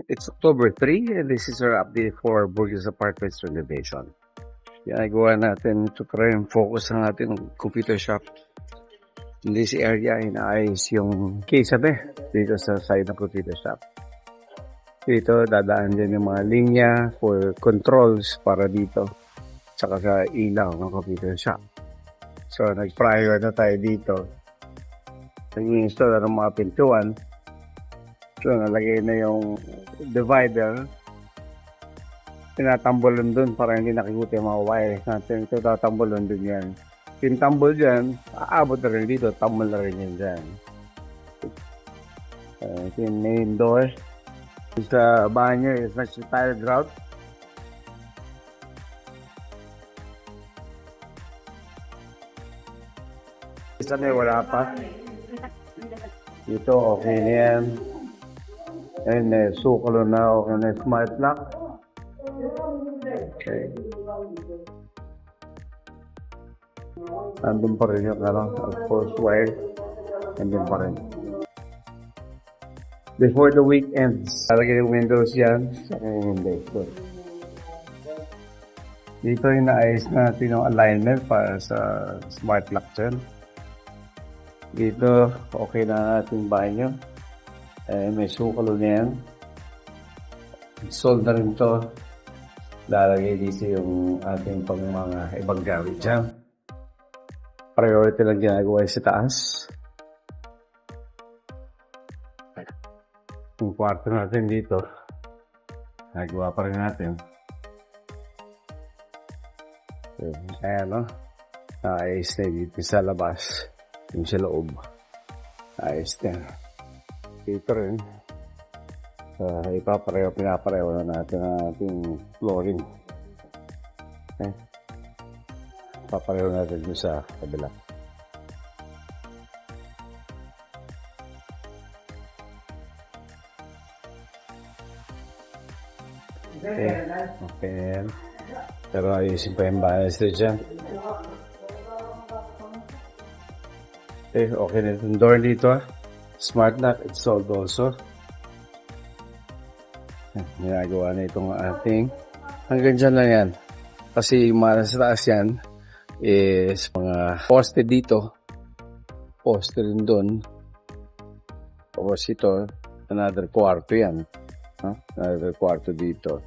It's October 3 and this is our update for Burgess Apartments renovation. Ginagawa natin to try and focus ang ating computer shop. In this area, inaayos yung kisabi dito sa side ng computer shop. Dito, dadaan din yung mga linya for controls para dito. Tsaka sa ilaw ng computer shop. So, nag-prior na tayo dito. Nag-install na ng mga pintuan. So, nalagay na yung divider. Tinatambulan dun para hindi nakikita yung mga wires natin. Ito, tatambulan dun yan. Yung tambol dyan, aabot na rin dito. Tambol na rin yan dyan. Ito yung main door. Sa banyo is not tiled grout. Isa na wala pa. Dito, okay na yan. And sukalo na okay na smart lock. Okay. Nandun pa rin yung of course wire. Nandun pa rin. Before the week ends, talagay yung windows yan. Saka yung windows. Dito yung naayos natin yung alignment para sa smart lock dyan. Dito, okay na ating banyo. May sukalo na yan. Installed na rin to. Lalagay dito yung ating pang mga ibang gamit dyan. Priority lang ginagawa sa taas. Yung kwarto natin dito, nagawa pa rin natin. So, ayan no. Ayos na dito sa labas. Yung sa loob. Ayos na. Dito rin. Pinapareho na natin ang ating flooring. Okay. Papareho natin dito sa kabila. Okay. Pero ayusin pa yung banister dyan. Okay na itong door dito. Smart lock installed also. Ginagawa na itong ating. Hanggang dyan lang yan. Kasi yung mga sa taas yan is mga poste dito. Poste rin doon. Tapos ito, another kwarto yan. Another kwarto dito.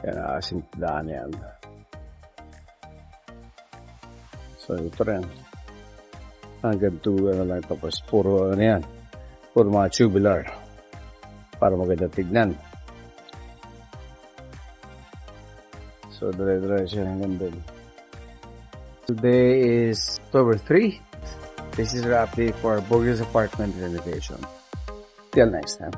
Yan, asimpilaan yan. So, ito rin. Hanggang 2, lang. Tapos, puro, yan. Puro mga tubular. Para maganda tignan. So, dire-dire siya hanggang doon. Today is October 3. This is our update for Burgess Apartment renovation. Till next time.